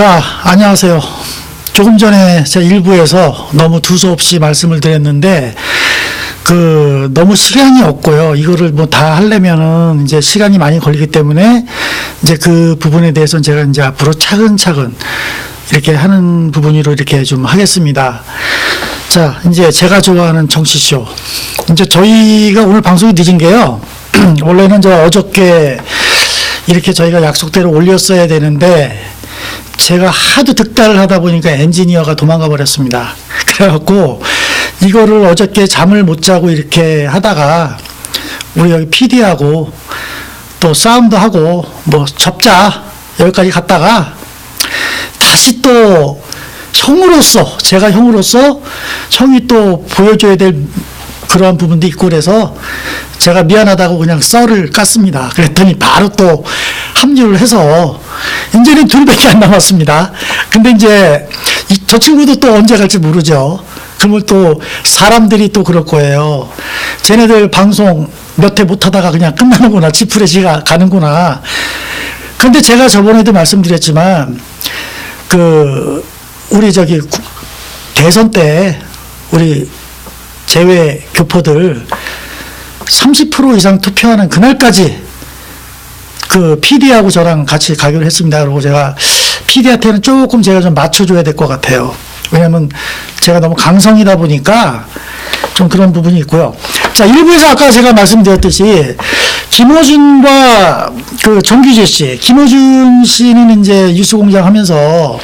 자, 안녕하세요. 조금 전에 제 일부에서 너무 두서없이 말씀을 드렸는데, 너무 시간이 없고요. 이거를 뭐 다 하려면은 이제 시간이 많이 걸리기 때문에, 이제 그 부분에 대해서는 제가 이제 앞으로 차근차근 이렇게 하는 부분으로 이렇게 좀 하겠습니다. 자, 이제 제가 좋아하는 정치쇼. 이제 저희가 오늘 방송이 늦은 게요. 원래는 저 어저께 이렇게 저희가 약속대로 올렸어야 되는데, 제가 하도 득달을 하다 보니까 엔지니어가 도망가 버렸습니다. 그래갖고 이거를 어저께 잠을 못 자고 이렇게 하다가 우리 여기 PD하고 또 싸움도 하고 뭐 접자 여기까지 갔다가 다시 또 형으로서, 제가 형으로서 형이 또 보여줘야 될 그러한 부분도 있고 그래서 제가 미안하다고 그냥 썰을 깠습니다. 그랬더니 바로 또 합류를 해서 이제는 둘밖에 안 남았습니다. 근데 이제 저 친구도 또 언제 갈지 모르죠. 그러면 또 사람들이 또 그럴 거예요. 쟤네들 방송 몇 회 못 하다가 그냥 끝나는구나. 지푸레지가 가는구나. 근데 제가 저번에도 말씀드렸지만 우리 저기 대선 때 우리 제외 교포들 30% 이상 투표하는 그날까지 PD하고 저랑 같이 가기로 했습니다. 그리고 제가 PD한테는 조금 제가 좀 맞춰줘야 될 것 같아요. 왜냐면 제가 너무 강성이다 보니까 좀 그런 부분이 있고요. 자, 일부에서 아까 제가 말씀드렸듯이 김어준과 정규재 씨, 김어준 씨는 이제 뉴스공장 하면서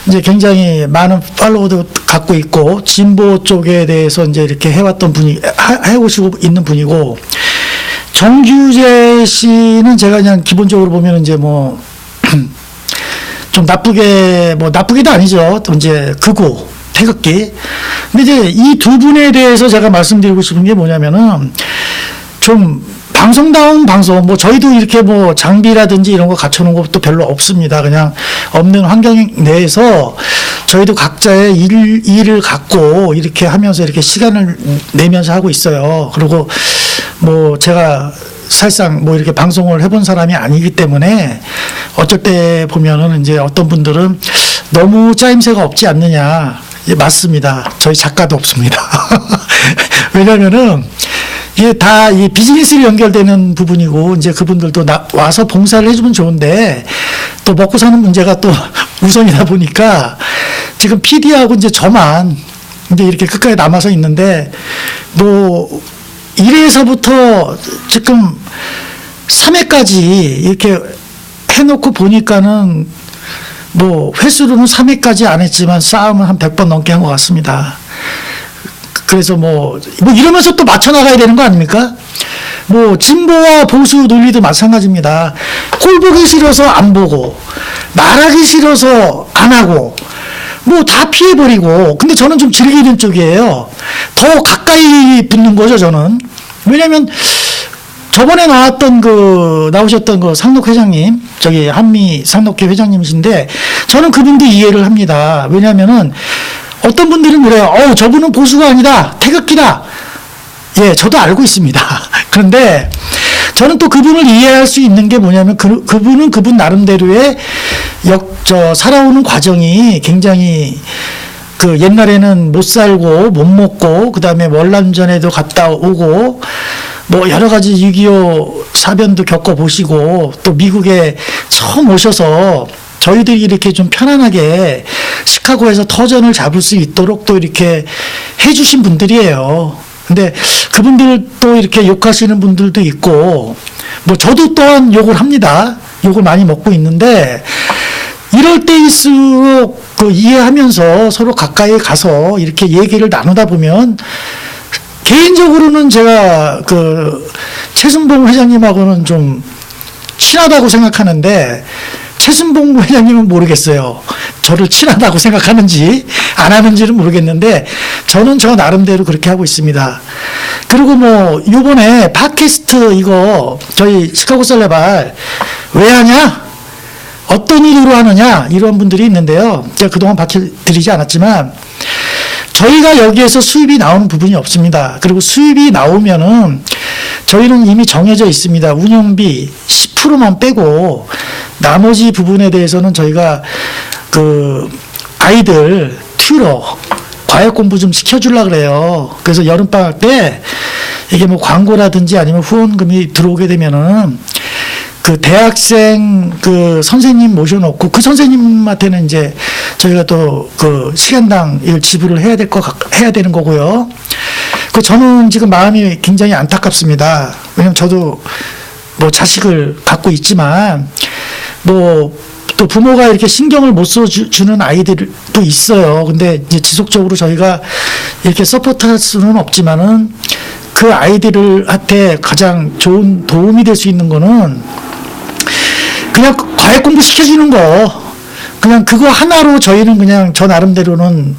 이제 굉장히 많은 팔로워도 갖고 있고 진보 쪽에 대해서 이제 이렇게 해왔던 분이 해오시고 있는 분이고, 정규재 씨는 제가 그냥 기본적으로 보면 이제 뭐 좀 나쁘게도 아니죠. 또 이제 극우 태극기. 근데 이제 이 두 분에 대해서 제가 말씀드리고 싶은 게 뭐냐면은 좀 방송다운 방송, 뭐 저희도 이렇게 뭐 장비라든지 이런 거 갖춰놓은 것도 별로 없습니다. 그냥 없는 환경 내에서 저희도 각자의 일을 갖고 이렇게 하면서 이렇게 시간을 내면서 하고 있어요. 그리고 뭐 제가 사실상 뭐 이렇게 방송을 해본 사람이 아니기 때문에 어쩔 때 보면은 이제 어떤 분들은 너무 짜임새가 없지 않느냐. 예, 맞습니다. 저희 작가도 없습니다. 왜냐면은 이게 다 이 비즈니스로 연결되는 부분이고, 이제 그분들도 와서 봉사를 해주면 좋은데, 또 먹고 사는 문제가 또 우선이다 보니까, 지금 PD하고 이제 저만 이제 이렇게 끝까지 남아서 있는데, 뭐, 1회에서부터 지금 3회까지 이렇게 해놓고 보니까는, 뭐, 횟수로는 3회까지 안 했지만, 싸움은 한 100번 넘게 한 것 같습니다. 그래서 뭐 이러면서 또 맞춰나가야 되는 거 아닙니까? 뭐 진보와 보수 논리도 마찬가지입니다. 꼴 보기 싫어서 안 보고, 말하기 싫어서 안 하고, 뭐 다 피해버리고. 근데 저는 좀 즐기는 쪽이에요. 더 가까이 붙는 거죠, 저는. 왜냐면 저번에 나오셨던 상록 회장님, 저기 한미 상록회 회장님이신데, 저는 그분도 이해를 합니다. 왜냐면은 어떤 분들은 그래요. 저분은 보수가 아니다. 태극기다. 예, 저도 알고 있습니다. 그런데 저는 또 그분을 이해할 수 있는 게 뭐냐면 그분은 그분 나름대로의 살아오는 과정이 굉장히 옛날에는 못 살고 못 먹고 그다음에 월남전에도 갔다 오고 뭐 여러 가지 6.25 사변도 겪어보시고 또 미국에 처음 오셔서 저희들이 이렇게 좀 편안하게 시카고에서 터전을 잡을 수 있도록 또 이렇게 해주신 분들이에요. 근데 그분들 또 이렇게 욕하시는 분들도 있고, 뭐 저도 또한 욕을 합니다. 욕을 많이 먹고 있는데, 이럴 때일수록 이해하면서 서로 가까이 가서 이렇게 얘기를 나누다 보면, 개인적으로는 제가 최순봉 회장님하고는 좀 친하다고 생각하는데, 최순봉 회장님은 모르겠어요. 저를 친하다고 생각하는지 안 하는지는 모르겠는데 저는 저 나름대로 그렇게 하고 있습니다. 그리고 뭐 요번에 팟캐스트 이거 저희 시카고 셀레발 왜 하냐? 어떤 이유로 하느냐? 이런 분들이 있는데요. 제가 그동안 밝혀드리지 않았지만 저희가 여기에서 수입이 나오는 부분이 없습니다. 그리고 수입이 나오면은 저희는 이미 정해져 있습니다. 운영비 10%만 빼고 나머지 부분에 대해서는 저희가 그 아이들 튜러 과외 공부 좀 시켜주려고 그래요. 그래서 여름방학 때 이게 뭐 광고라든지 아니면 후원금이 들어오게 되면은 그 대학생 그 선생님 모셔놓고 그 선생님한테는 이제 저희가 또 그 시간당 이걸 지불을 해야 되는 거고요. 그 저는 지금 마음이 굉장히 안타깝습니다. 왜냐면 저도 뭐 자식을 갖고 있지만 뭐 또 부모가 이렇게 신경을 못 써주는 아이들도 있어요. 근데 이제 지속적으로 저희가 이렇게 서포트할 수는 없지만은 그 아이들한테 가장 좋은 도움이 될 수 있는 거는 그냥 과외 공부 시켜주는 거. 그냥 그거 하나로 저희는 그냥 저 나름대로는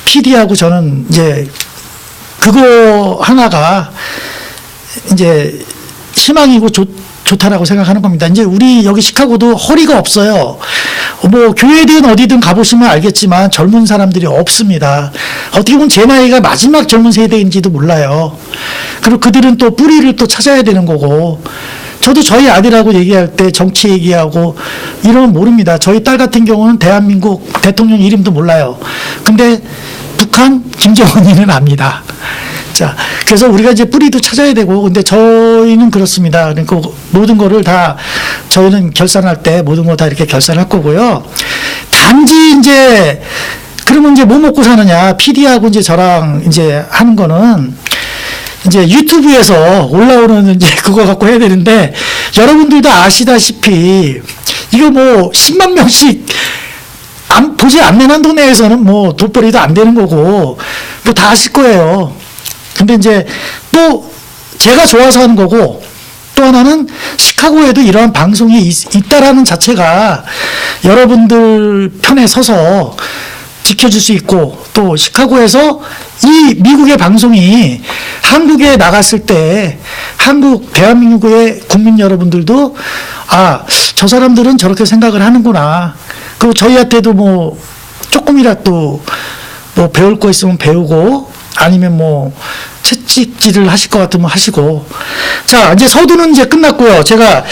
PD하고 저는 이제 그거 하나가 이제 희망이고 좋다라고 생각하는 겁니다. 이제 우리 여기 시카고도 허리가 없어요. 뭐 교회든 어디든 가보시면 알겠지만 젊은 사람들이 없습니다. 어떻게 보면 제 나이가 마지막 젊은 세대인지도 몰라요. 그리고 그들은 또 뿌리를 또 찾아야 되는 거고, 저도 저희 아들하고 얘기할 때 정치 얘기하고 이러면 모릅니다. 저희 딸 같은 경우는 대한민국 대통령 이름도 몰라요. 근데 북한 김정은이는 압니다. 자, 그래서 우리가 이제 뿌리도 찾아야 되고, 근데 저희는 그렇습니다. 그러니까 모든 거를 다 저희는 결산할 때 모든 거 다 이렇게 결산할 거고요. 단지 이제 그러면 이제 뭐 먹고 사느냐? PD하고 이제 저랑 이제 하는 거는 이제 유튜브에서 올라오는 이제 그거 갖고 해야 되는데, 여러분들도 아시다시피 이거 뭐 10만 명씩 보지 않는 한도 내에서는 뭐 돈벌이도 안 되는 거고 뭐 다 아실 거예요. 근데 이제 또 제가 좋아서 하는 거고, 또 하나는 시카고에도 이러한 방송이 있다라는 자체가 여러분들 편에 서서 지켜줄 수 있고, 또 시카고에서 이 미국의 방송이 한국에 나갔을 때 대한민국의 국민 여러분들도 아, 저 사람들은 저렇게 생각을 하는구나. 그리고 저희한테도 뭐 조금이라도 뭐 배울 거 있으면 배우고, 아니면 뭐 채찍질을 하실 것 같으면 하시고. 자, 이제 서두는 이제 끝났고요. 제가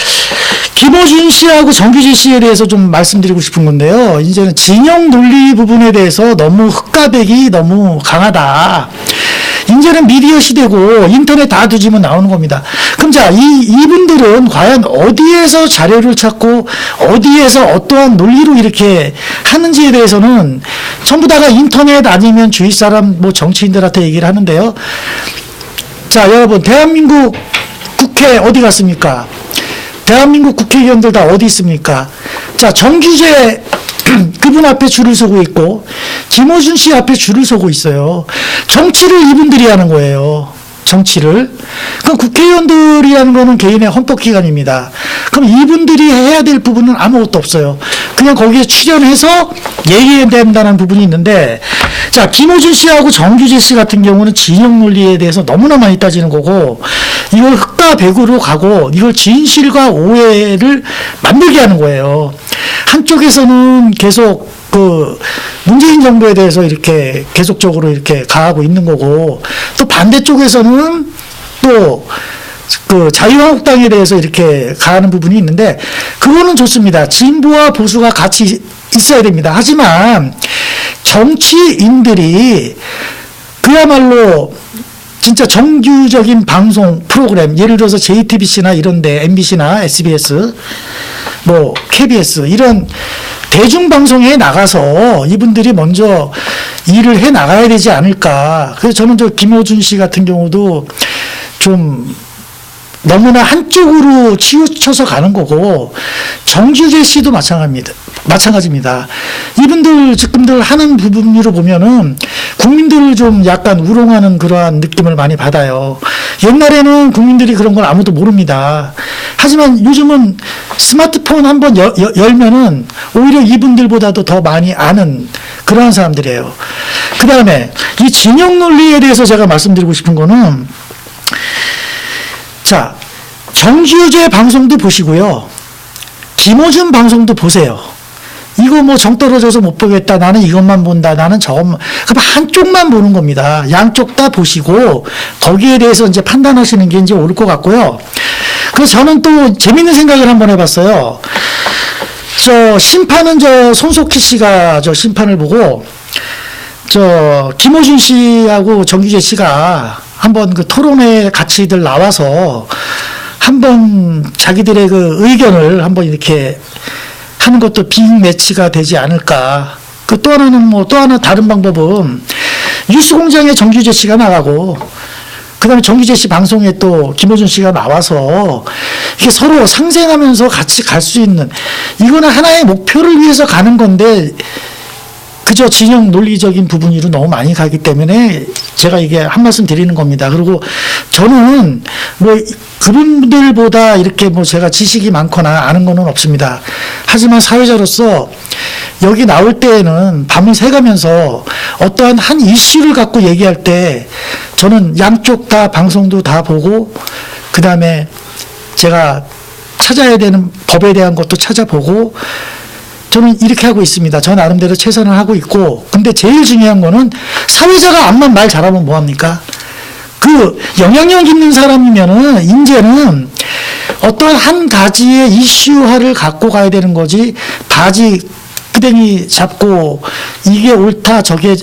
김어준 씨하고 정규진 씨에 대해서 좀 말씀드리고 싶은 건데요. 이제는 진영 논리 부분에 대해서 너무 흑가백이 너무 강하다. 이제는 미디어 시대고 인터넷 다 뒤지면 나오는 겁니다. 그럼 자, 이분들은 과연 어디에서 자료를 찾고 어디에서 어떠한 논리로 이렇게 하는지에 대해서는 전부 다가 인터넷 아니면 주위 사람 뭐 정치인들한테 얘기를 하는데요. 자, 여러분, 대한민국 국회 어디 갔습니까? 대한민국 국회의원들 다 어디 있습니까? 자, 정규재 그분 앞에 줄을 서고 있고, 김어준 씨 앞에 줄을 서고 있어요. 정치를 이분들이 하는 거예요. 정치를. 그럼 국회의원들이 하는 거는 개인의 헌법기관입니다. 그럼 이분들이 해야 될 부분은 아무것도 없어요. 그냥 거기에 출연해서 얘기해야 된다는 부분이 있는데, 자, 김어준 씨하고 정규재 씨 같은 경우는 진영 논리에 대해서 너무나 많이 따지는 거고, 이걸 흑과 백으로 가고, 이걸 진실과 오해를 만들게 하는 거예요. 한쪽에서는 계속 그 문재인 정부에 대해서 이렇게 계속적으로 이렇게 가하고 있는 거고, 또 반대쪽에서는 또 그 자유한국당에 대해서 이렇게 가하는 부분이 있는데, 그거는 좋습니다. 진보와 보수가 같이 있어야 됩니다. 하지만 정치인들이 그야말로 진짜 정규적인 방송 프로그램, 예를 들어서 JTBC나 이런데, MBC나 SBS, 뭐 KBS 이런 대중방송에 나가서 이분들이 먼저 일을 해 나가야 되지 않을까. 그래서 저는 저 김어준 씨 같은 경우도 좀 너무나 한쪽으로 치우쳐서 가는 거고, 정규재 씨도 마찬가지입니다. 이분들 지금들 하는 부분으로 보면은 국민들을 좀 약간 우롱하는 그러한 느낌을 많이 받아요. 옛날에는 국민들이 그런 걸 아무도 모릅니다. 하지만 요즘은 스마트폰 한번 열면은 오히려 이분들보다도 더 많이 아는 그러한 사람들이에요. 그 다음에 이 진영 논리에 대해서 제가 말씀드리고 싶은 거는, 자, 정규재 방송도 보시고요. 김어준 방송도 보세요. 이거 뭐 정 떨어져서 못 보겠다. 나는 이것만 본다. 나는 저것만. 그럼 한쪽만 보는 겁니다. 양쪽 다 보시고 거기에 대해서 이제 판단하시는 게 이제 옳을 것 같고요. 그래서 저는 또 재밌는 생각을 한번 해봤어요. 저 심판은 저 손석희 씨가 저 심판을 보고 저 김호준 씨하고 정규재 씨가 한번 그 토론회 같이들 나와서 한번 자기들의 그 의견을 한번 이렇게 하는 것도 빅 매치가 되지 않을까. 그 또 하나는 뭐 또 하나 다른 방법은 뉴스공장에 정규재 씨가 나가고 그다음에 정규재 씨 방송에 또 김호준 씨가 나와서 이게 서로 상생하면서 같이 갈 수 있는 이거는 하나의 목표를 위해서 가는 건데 그저 진영 논리적인 부분으로 너무 많이 가기 때문에 제가 이게 한 말씀 드리는 겁니다. 그리고 저는 뭐 그분들보다 이렇게 뭐 제가 지식이 많거나 아는 거는 없습니다. 하지만 사회자로서 여기 나올 때에는 밤을 새가면서 어떠한 한 이슈를 갖고 얘기할 때 저는 양쪽 다 방송도 다 보고 그 다음에 제가 찾아야 되는 법에 대한 것도 찾아보고 저는 이렇게 하고 있습니다. 저 나름대로 최선을 하고 있고 근데 제일 중요한 거는 사회자가 암만 말 잘하면 뭐합니까? 그 영향력 있는 사람이면은 이제는 어떤 한 가지의 이슈화를 갖고 가야 되는 거지 바지 끄댕이 잡고 이게 옳다 저게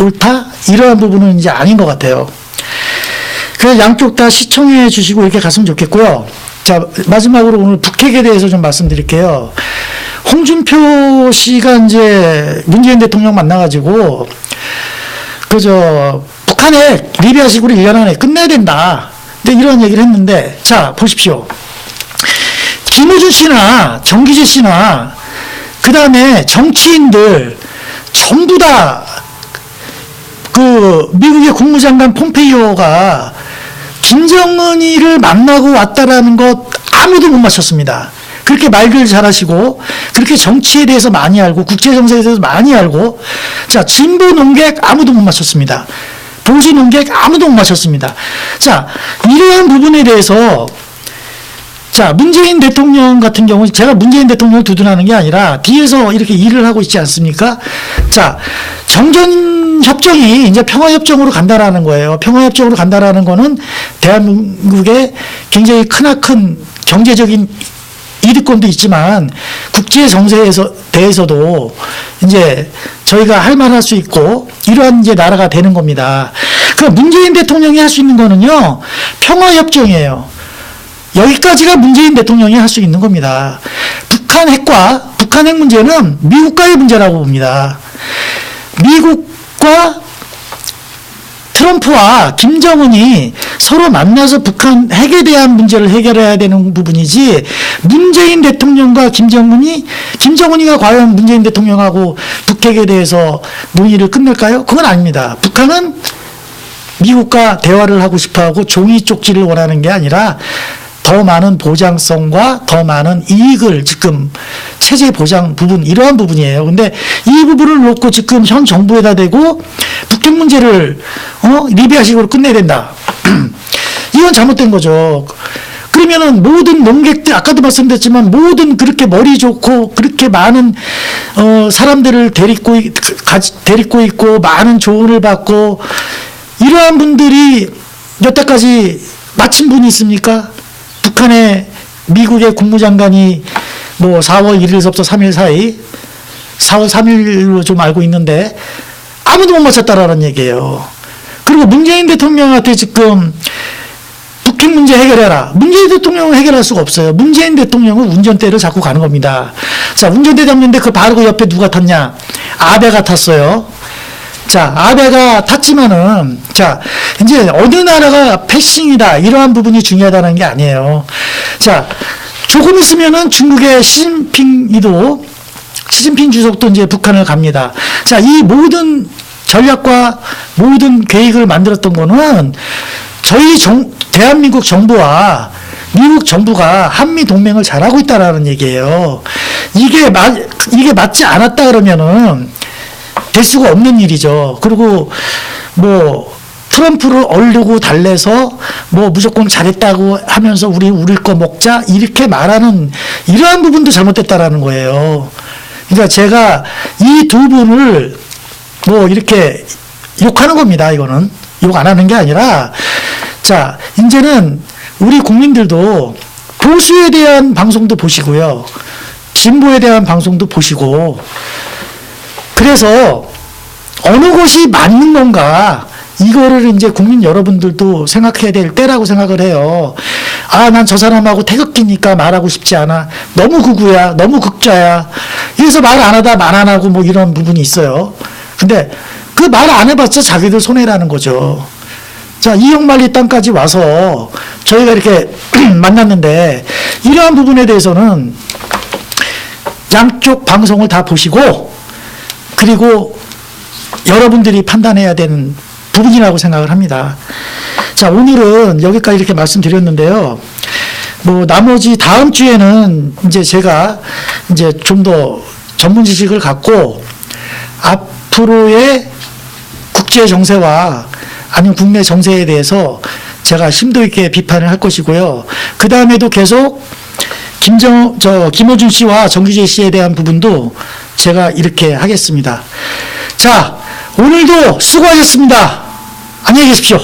옳다 이러한 부분은 이제 아닌 것 같아요. 그래서 양쪽 다 시청해 주시고 이렇게 갔으면 좋겠고요. 자 마지막으로 오늘 북핵에 대해서 좀 말씀드릴게요. 홍준표 씨가 이제 문재인 대통령 만나가지고 그저 북한에 리비아식으로 1년 안에 끝내야 된다. 근데 이런 얘기를 했는데 자 보십시오. 김호준 씨나 정기재 씨나 그 다음에 정치인들 전부 다 그 미국의 국무장관 폼페이오가 김정은이를 만나고 왔다라는 것 아무도 못 맞췄습니다. 그렇게 말들 잘하시고 그렇게 정치에 대해서 많이 알고 국제 정세에 대해서 많이 알고 자 진보 논객 아무도 못 맞췄습니다. 보수 논객 아무도 못 맞췄습니다. 자 이러한 부분에 대해서 자 문재인 대통령 같은 경우 제가 문재인 대통령을 두둔하는 게 아니라 뒤에서 이렇게 일을 하고 있지 않습니까? 자 정전협정이 이제 평화협정으로 간다라는 거예요. 평화협정으로 간다라는 거는 대한민국에 굉장히 크나큰 경제적인 이득권도 있지만 국제 정세에서 대해서도 이제 저희가 할 말 할 수 있고 이러한 이제 나라가 되는 겁니다. 그 문재인 대통령이 할 수 있는 거는요 평화협정이에요. 여기까지가 문재인 대통령이 할 수 있는 겁니다. 북한 핵 문제는 미국과의 문제라고 봅니다. 미국과 트럼프와 김정은이 서로 만나서 북한 핵에 대한 문제를 해결해야 되는 부분이지 문재인 대통령과 김정은이가 과연 문재인 대통령하고 북핵에 대해서 논의를 끝낼까요? 그건 아닙니다. 북한은 미국과 대화를 하고 싶어하고 종이 쪽지를 원하는 게 아니라 더 많은 보장성과 더 많은 이익을 지금 체제 보장 부분 이러한 부분이에요. 근데 이 부분을 놓고 지금 현 정부에다 대고 북핵 문제를 리비아식으로 끝내야 된다. 이건 잘못된 거죠. 그러면은 모든 농객들 아까도 말씀드렸지만 모든 그렇게 머리 좋고 그렇게 많은 사람들을 데리고 있고 많은 조언을 받고 이러한 분들이 여태까지 마친 분이 있습니까? 북한의 미국의 국무장관이 뭐 4월 1일서부터 3일 사이 4월 3일로 좀 알고 있는데 아무도 못 맞췄다라는 얘기예요. 그리고 문재인 대통령한테 지금 북핵 문제 해결해라. 문재인 대통령은 해결할 수가 없어요. 문재인 대통령은 운전대를 잡고 가는 겁니다. 자, 운전대 잡는데 그 바로 그 옆에 누가 탔냐? 아베가 탔어요. 자, 아베가 탔지만은, 자, 이제 어느 나라가 패싱이다, 이러한 부분이 중요하다는 게 아니에요. 자, 조금 있으면은 중국의 시진핑 주석도 이제 북한을 갑니다. 자, 이 모든 전략과 모든 계획을 만들었던 거는 저희 대한민국 정부와 미국 정부가 한미 동맹을 잘하고 있다라는 얘기예요. 이게 맞지 않았다 그러면은 될 수가 없는 일이죠. 그리고 뭐 트럼프를 얼르고 달래서 뭐 무조건 잘했다고 하면서 우리 우릴 거 먹자 이렇게 말하는 이러한 부분도 잘못됐다라는 거예요. 그러니까 제가 이 두 분을 뭐 이렇게 욕하는 겁니다. 이거는 욕 안 하는 게 아니라 자 이제는 우리 국민들도 보수에 대한 방송도 보시고요. 진보에 대한 방송도 보시고, 그래서 어느 것이 맞는 건가, 이거를 이제 국민 여러분들도 생각해야 될 때라고 생각을 해요. 아, 난 저 사람하고 태극기니까 말하고 싶지 않아. 너무 극우야, 너무 극좌야. 이래서 말 안 하다 말 안 하고 뭐 이런 부분이 있어요. 근데 그 말 안 해봤자 자기들 손해라는 거죠. 자, 이영만리 땅까지 와서 저희가 이렇게 만났는데, 이러한 부분에 대해서는 양쪽 방송을 다 보시고, 그리고 여러분들이 판단해야 되는 부분이라고 생각을 합니다. 자, 오늘은 여기까지 이렇게 말씀드렸는데요. 뭐, 나머지 다음 주에는 이제 제가 이제 좀 더 전문 지식을 갖고 앞으로의 국제 정세와 아니면 국내 정세에 대해서 제가 심도 있게 비판을 할 것이고요. 그 다음에도 계속 김어준 씨와 정규재 씨에 대한 부분도 제가 이렇게 하겠습니다. 자, 오늘도 수고하셨습니다. 안녕히 계십시오.